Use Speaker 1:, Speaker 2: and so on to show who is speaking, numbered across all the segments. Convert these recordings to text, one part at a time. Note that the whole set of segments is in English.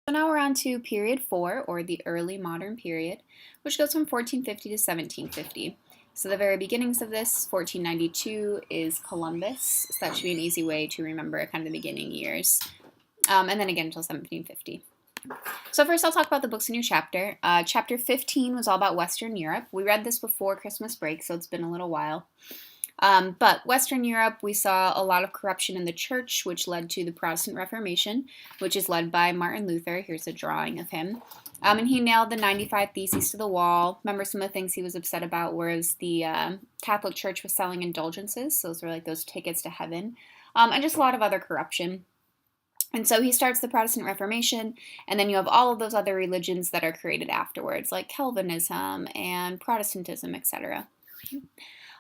Speaker 1: So now we're on to period 4, or the early modern period, which goes from 1450 to 1750. So the very beginnings of this, 1492, is Columbus. So that should be an easy way to remember kind of the beginning years. And then again until 1750. So first I'll talk about the books in your chapter. Chapter 15 was all about Western Europe. We read this before Christmas break, so it's been a little while. But Western Europe, we saw a lot of corruption in the church, which led to the Protestant Reformation, which is led by Martin Luther. Here's a drawing of him. And he nailed the 95 Theses to the wall. Remember, some of the things he was upset about was the Catholic Church was selling indulgences. So those were like those tickets to heaven. And just a lot of other corruption. And so he starts the Protestant Reformation, and then you have all of those other religions that are created afterwards, like Calvinism and Protestantism, etc.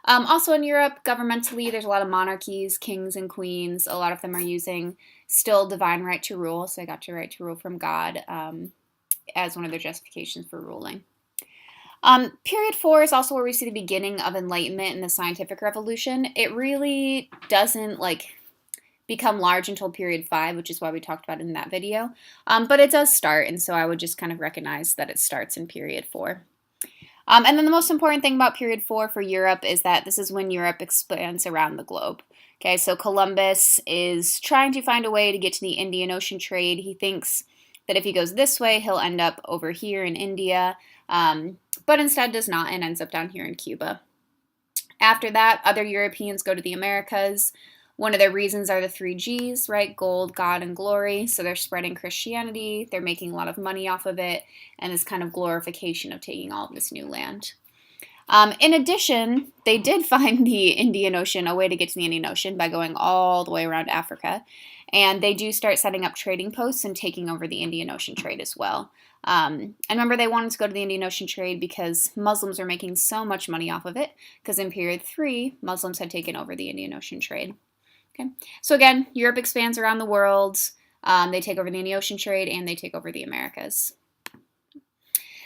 Speaker 1: Also in Europe, governmentally, there's a lot of monarchies, kings and queens. A lot of them are using still divine right to rule, so I got your right to rule from God as one of their justifications for ruling. Period 4 is also where we see the beginning of enlightenment and the scientific revolution. It really doesn't become large until period 5, which is why we talked about it in that video. But it does start, and so I would just kind of recognize that it starts in period 4. And then the most important thing about period 4 for Europe is that this is when Europe expands around the globe. Okay, so Columbus is trying to find a way to get to the Indian Ocean trade. He thinks that if he goes this way, he'll end up over here in India, but instead does not and ends up down here in Cuba. After that, other Europeans go to the Americas. One of their reasons are the 3 G's, right? Gold, God, and glory. So they're spreading Christianity. They're making a lot of money off of it, and this kind of glorification of taking all of this new land. In addition, they did find the Indian Ocean, a way to get to the Indian Ocean by going all the way around Africa. And they do start setting up trading posts and taking over the Indian Ocean trade as well. And remember, they wanted to go to the Indian Ocean trade because Muslims were making so much money off of it, because in period 3, Muslims had taken over the Indian Ocean trade. Okay. So again, Europe expands around the world. They take over the Indian Ocean trade, and they take over the Americas.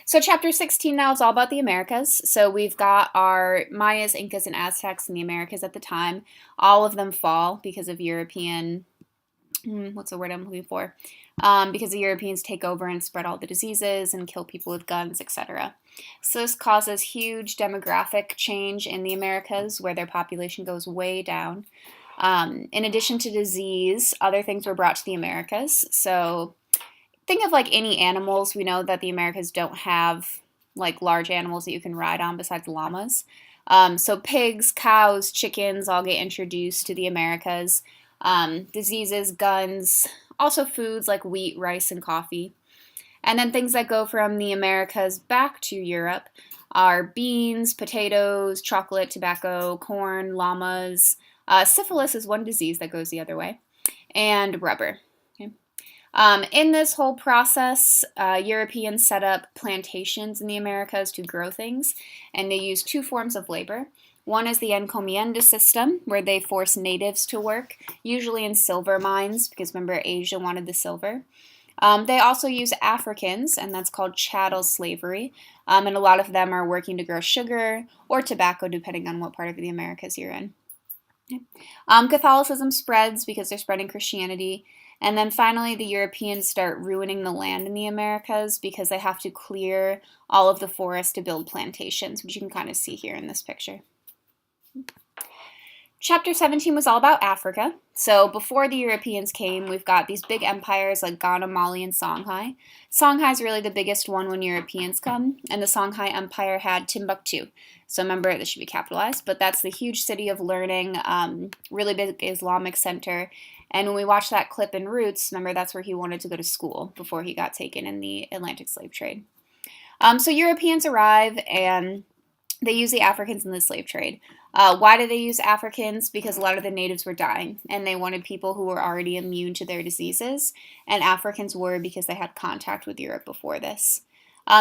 Speaker 1: So chapter 16 now is all about the Americas. So we've got our Mayas, Incas, and Aztecs in the Americas at the time. All of them fall because of European, what's the word I'm looking for? Because the Europeans take over and spread all the diseases and kill people with guns, etc. So this causes huge demographic change in the Americas, where their population goes way down. In addition to disease, other things were brought to the Americas. So think of any animals. We know that the Americas don't have large animals that you can ride on besides llamas. So pigs, cows, chickens all get introduced to the Americas. Diseases, guns, also foods like wheat, rice, and coffee. And then things that go from the Americas back to Europe are beans, potatoes, chocolate, tobacco, corn, llamas. Syphilis is one disease that goes the other way, and rubber. Okay. In this whole process, Europeans set up plantations in the Americas to grow things, and they use 2 forms of labor. One is the encomienda system, where they force natives to work, usually in silver mines, because remember, Asia wanted the silver. They also use Africans, and that's called chattel slavery, and a lot of them are working to grow sugar or tobacco, depending on what part of the Americas you're in. Catholicism spreads because they're spreading Christianity. And then finally, the Europeans start ruining the land in the Americas because they have to clear all of the forest to build plantations, which you can kind of see here in this picture. Chapter 17 was all about Africa. So before the Europeans came, we've got these big empires like Ghana, Mali, and Songhai. Songhai is really the biggest one when Europeans come, and the Songhai Empire had Timbuktu. So remember, this should be capitalized, but that's the huge city of learning, really big Islamic center. And when we watch that clip in Roots, remember that's where he wanted to go to school before he got taken in the Atlantic slave trade. So Europeans arrive, and they use the Africans in the slave trade. Why did they use Africans? Because a lot of the natives were dying, and they wanted people who were already immune to their diseases, and Africans were because they had contact with Europe before this.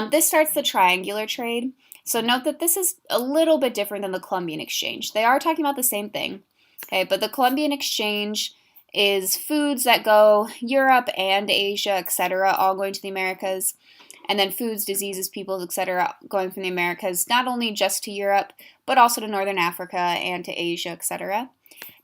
Speaker 1: This starts the triangular trade. So note that this is a little bit different than the Columbian Exchange. They are talking about the same thing, okay? But the Columbian Exchange is foods that go Europe and Asia, etc., all going to the Americas. And then foods, diseases, peoples, etc., going from the Americas, not only just to Europe, but also to Northern Africa and to Asia, etc.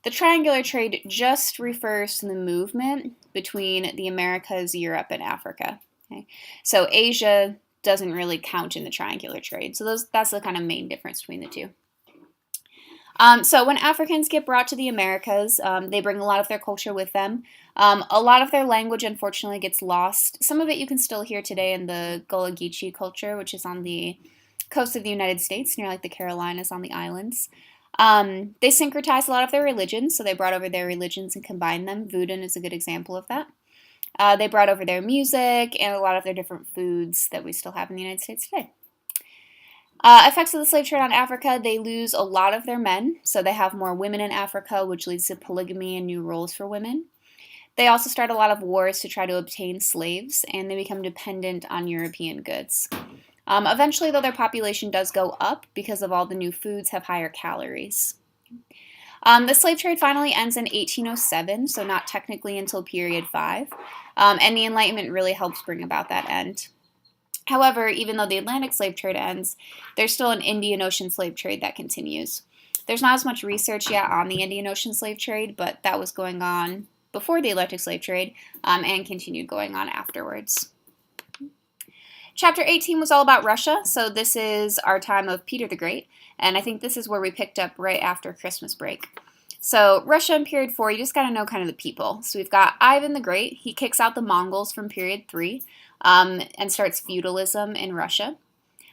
Speaker 1: The triangular trade just refers to the movement between the Americas, Europe, and Africa. Okay? So Asia doesn't really count in the triangular trade. So that's the kind of main difference between the two. So when Africans get brought to the Americas, they bring a lot of their culture with them. A lot of their language, unfortunately, gets lost. Some of it you can still hear today in the Gullah Geechee culture, which is on the coast of the United States, near like the Carolinas on the islands. They syncretized a lot of their religions, so they brought over their religions and combined them. Voodoo is a good example of that. They brought over their music and a lot of their different foods that we still have in the United States today. Effects of the slave trade on Africa, they lose a lot of their men, so they have more women in Africa, which leads to polygamy and new roles for women. They also start a lot of wars to try to obtain slaves, and they become dependent on European goods. Eventually, though, their population does go up because of all the new foods have higher calories. The slave trade finally ends in 1807, so not technically until period 5, and the Enlightenment really helps bring about that end. However, even though the Atlantic slave trade ends, there's still an Indian Ocean slave trade that continues. There's not as much research yet on the Indian Ocean slave trade, but that was going on before the Atlantic slave trade and continued going on afterwards. Chapter 18 was all about Russia, so this is our time of Peter the Great, and I think this is where we picked up right after Christmas break. So Russia in period 4, you just got to know kind of the people. So we've got Ivan the Great. He kicks out the Mongols from period 3 and starts feudalism in Russia.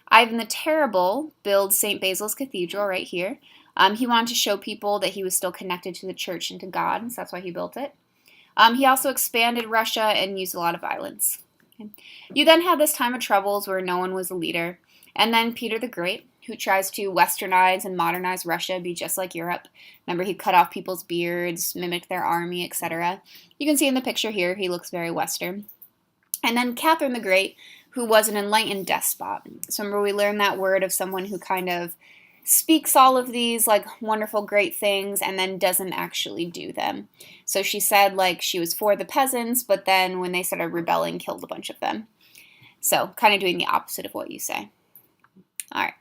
Speaker 1: Ivan the Terrible builds St. Basil's Cathedral right here. He wanted to show people that he was still connected to the church and to God, so that's why he built it. He also expanded Russia and used a lot of violence. Okay. You then have this time of troubles where no one was a leader, and then Peter the Great, who tries to westernize and modernize Russia, be just like Europe. Remember, he cut off people's beards, mimicked their army, etc. You can see in the picture here, he looks very Western. And then Catherine the Great, who was an enlightened despot. So remember, we learned that word of someone who kind of speaks all of these like wonderful, great things and then doesn't actually do them. So she said like she was for the peasants, but then when they started rebelling, killed a bunch of them. So kind of doing the opposite of what you say. All right.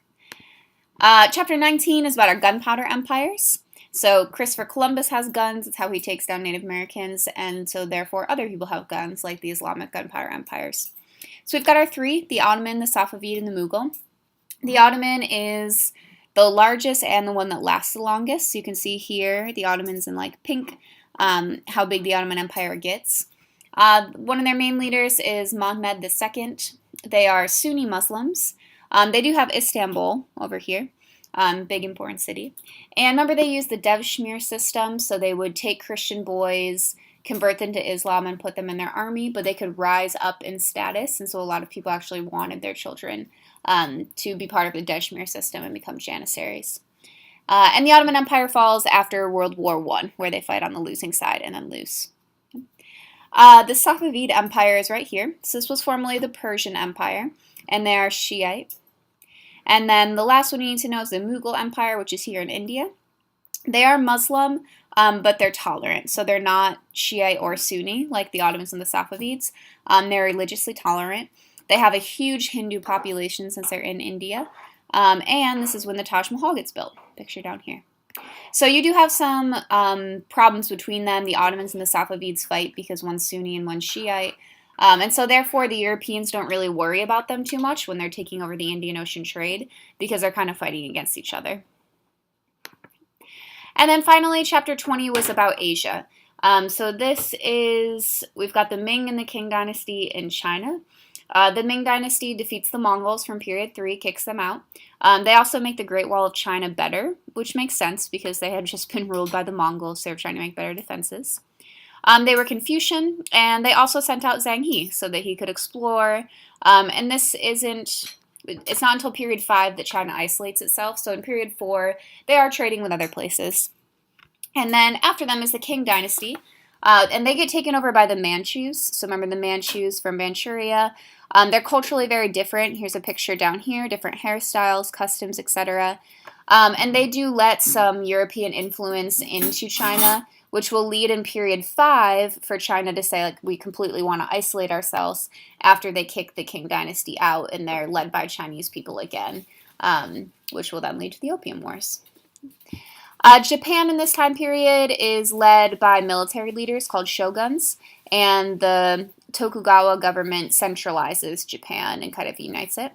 Speaker 1: Chapter 19 is about our gunpowder empires. So Christopher Columbus has guns. It's how he takes down Native Americans, and so therefore other people have guns, like the Islamic gunpowder empires. So we've got our 3, the Ottoman, the Safavid, and the Mughal. The Ottoman is the largest and the one that lasts the longest. So you can see here the Ottomans in like pink, how big the Ottoman Empire gets. One of their main leaders is Mehmed II. They are Sunni Muslims. They do have Istanbul over here. Big important city. And remember, they used the Devshmir system, so they would take Christian boys, convert them to Islam, and put them in their army, but they could rise up in status, and so a lot of people actually wanted their children to be part of the Devshmir system and become Janissaries. And the Ottoman Empire falls after World War I, where they fight on the losing side and then lose. The Safavid Empire is right here. So this was formerly the Persian Empire, and they are Shiite. And then the last one you need to know is the Mughal Empire, which is here in India. They are Muslim, but they're tolerant. So they're not Shiite or Sunni like the Ottomans and the Safavids. They're religiously tolerant. They have a huge Hindu population since they're in India. And this is when the Taj Mahal gets built. Picture down here. So you do have some problems between them. The Ottomans and the Safavids fight because one's Sunni and one's Shiite. And so therefore the Europeans don't really worry about them too much when they're taking over the Indian Ocean trade because they're kind of fighting against each other. And then finally, chapter 20 was about Asia. So this is, we've got the Ming and the Qing dynasty in China. The Ming dynasty defeats the Mongols from period 3, kicks them out. They also make the Great Wall of China better, which makes sense because they had just been ruled by the Mongols, so they were trying to make better defenses. They were Confucian, and they also sent out Zhang He so that he could explore. And this isn't, it's not until period 5 that China isolates itself. So in period 4, they are trading with other places. And then after them is the Qing dynasty, and they get taken over by the Manchus. So remember the Manchus from Manchuria. They're culturally very different. Here's a picture down here, different hairstyles, customs, etc. And they do let some European influence into China, which will lead in period 5 for China to say, like, we completely want to isolate ourselves after they kick the Qing dynasty out and they're led by Chinese people again, which will then lead to the Opium Wars. Japan in this time period is led by military leaders called shoguns, and the Tokugawa government centralizes Japan and kind of unites it.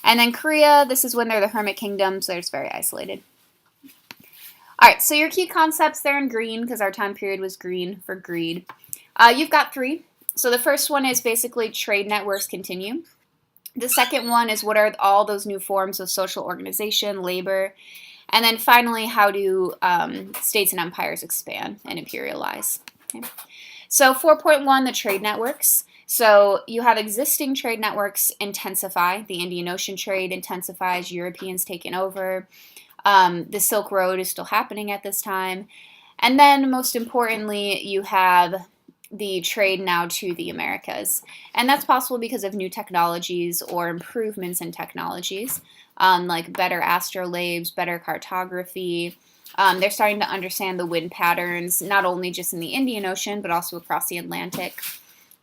Speaker 1: And then Korea, this is when they're the hermit kingdom, so they're just very isolated. All right, so your key concepts there in green, because our time period was green for greed. You've got 3. So the first one is basically trade networks continue. The second one is what are all those new forms of social organization, labor. And then finally, how do states and empires expand and imperialize? Okay. So 4.1, the trade networks. So you have existing trade networks intensify. The Indian Ocean trade intensifies, Europeans taking over. The Silk Road is still happening at this time. And then most importantly, you have the trade now to the Americas. And that's possible because of new technologies or improvements in technologies, like better astrolabes, better cartography. They're starting to understand the wind patterns, not only just in the Indian Ocean, but also across the Atlantic.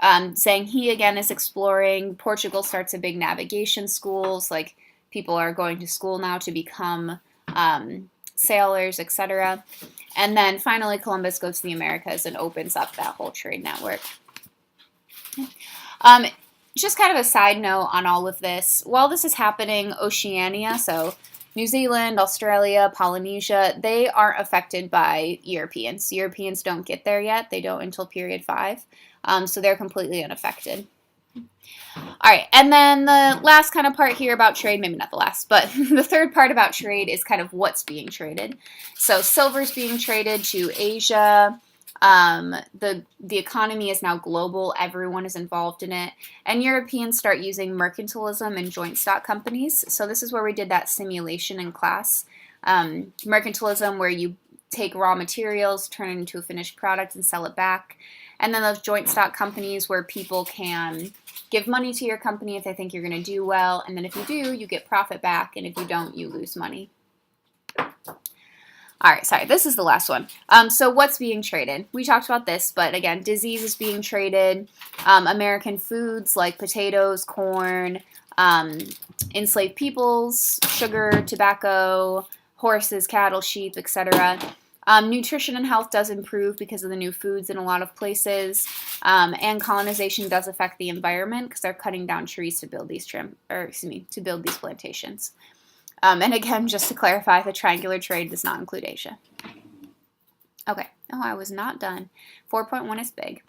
Speaker 1: Zhang He again is exploring. Portugal starts a big navigation schools, like people are going to school now to become sailors, etc. And then finally, Columbus goes to the Americas and opens up that whole trade network. Just kind of a side note on all of this, while this is happening, Oceania, so New Zealand, Australia, Polynesia, they aren't affected by Europeans. Europeans don't get there yet. They don't until period 5. So they're completely unaffected. All right, and then the last kind of part here about trade, maybe not the last, but the third part about trade is kind of what's being traded. So silver's being traded to Asia. The economy is now global. Everyone is involved in it. And Europeans start using mercantilism and joint stock companies. So this is where we did that simulation in class. Mercantilism, where you take raw materials, turn it into a finished product, and sell it back. And then those joint stock companies where people can give money to your company if they think you're going to do well. And then if you do, you get profit back. And if you don't, you lose money. All right, sorry, this is the last one. So what's being traded? We talked about this, but again, disease is being traded. American foods like potatoes, corn, enslaved peoples, sugar, tobacco, horses, cattle, sheep, etc. Nutrition and health does improve because of the new foods in a lot of places, and colonization does affect the environment because they're cutting down trees to build these to build these plantations. And again, just to clarify, the triangular trade does not include Asia. Okay. Oh, I was not done. 4.1 is big.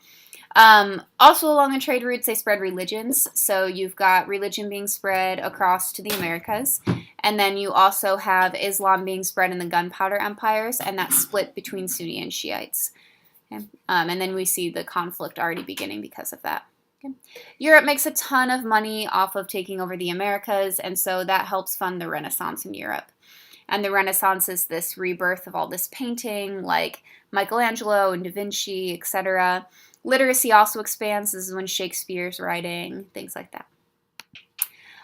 Speaker 1: Also along the trade routes, they spread religions. So you've got religion being spread across to the Americas. And then you also have Islam being spread in the gunpowder empires, and that's split between Sunni and Shiites. Okay. And then we see the conflict already beginning because of that. Okay. Europe makes a ton of money off of taking over the Americas, and so that helps fund the Renaissance in Europe. And the Renaissance is this rebirth of all this painting, like Michelangelo and Da Vinci, etc. Literacy also expands. This is when Shakespeare's writing, things like that.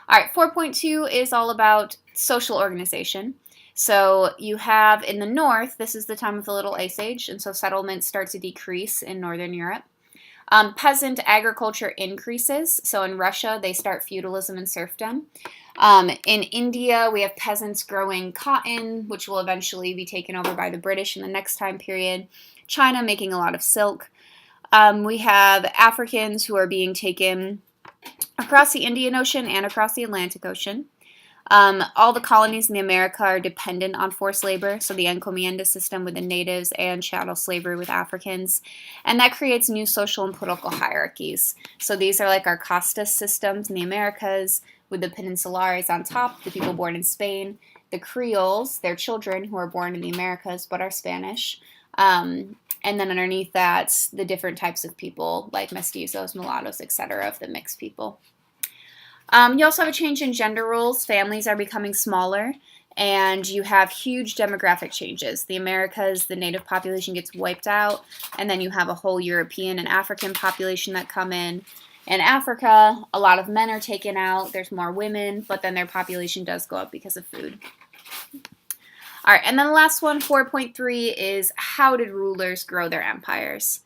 Speaker 1: All right, 4.2 is all about social organization. So you have in the north, this is the time of the Little Ice Age, and so settlements start to decrease in northern Europe. Peasant agriculture increases. So in Russia, they start feudalism and serfdom. In India, we have peasants growing cotton, which will eventually be taken over by the British in the next time period. China making a lot of silk. We have Africans who are being taken across the Indian Ocean and across the Atlantic Ocean. All the colonies in the America are dependent on forced labor, so the encomienda system with the natives and chattel slavery with Africans. And that creates new social and political hierarchies. So these are like our castas systems in the Americas, with the peninsulares on top, the people born in Spain, the Creoles, their children who are born in the Americas but are Spanish. And then underneath that, the different types of people, like mestizos, mulattoes, etc., of the mixed people. You also have a change in gender roles. Families are becoming smaller, and you have huge demographic changes. The Americas, the native population gets wiped out, and then you have a whole European and African population that come in. In Africa, a lot of men are taken out. There's more women, but then their population does go up because of food. All right, and then the last one, 4.3, is how did rulers grow their empires?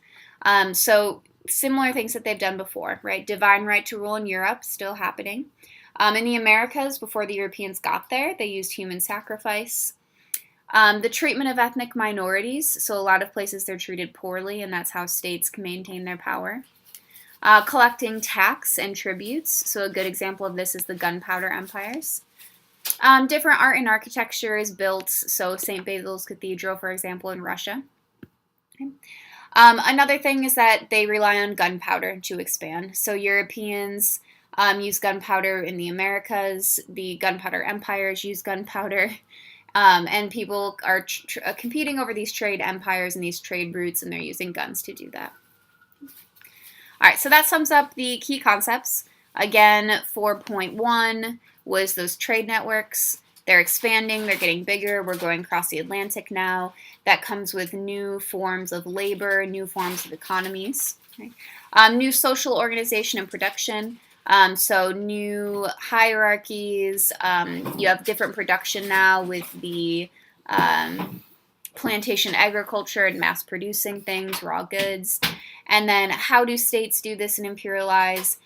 Speaker 1: So similar things that they've done before, right? Divine right to rule in Europe, still happening. In the Americas, before the Europeans got there, they used human sacrifice. The treatment of ethnic minorities, so a lot of places they're treated poorly, and that's how states can maintain their power. Collecting tax and tributes, so a good example of this is the gunpowder empires. Different art and architecture is built, so St. Basil's Cathedral, for example, in Russia. Okay. Another thing is that they rely on gunpowder to expand. So Europeans use gunpowder in the Americas, the gunpowder empires use gunpowder, and people are competing over these trade empires and these trade routes, and they're using guns to do that. All right, so that sums up the key concepts. Again, 4.1 was those trade networks. They're expanding, they're getting bigger, we're going across the Atlantic now. That comes with new forms of labor, new forms of economies. Okay. New social organization and production. So new hierarchies. You have different production now with the plantation agriculture and mass producing things, raw goods. And then how do states do this and imperialize?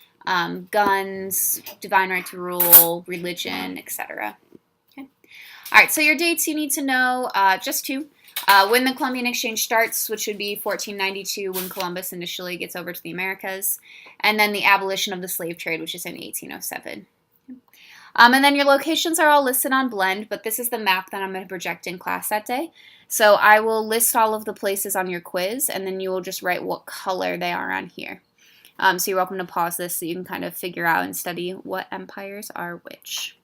Speaker 1: Guns, divine right to rule, religion, etc. Okay. All right, so your dates you need to know, just two. When the Columbian Exchange starts, which would be 1492 when Columbus initially gets over to the Americas, and then the abolition of the slave trade, which is in 1807. And then your locations are all listed on Blend, but this is the map that I'm going to project in class that day. So I will list all of the places on your quiz, and then you will just write what color they are on here. So you're welcome to pause this so you can kind of figure out and study what empires are which.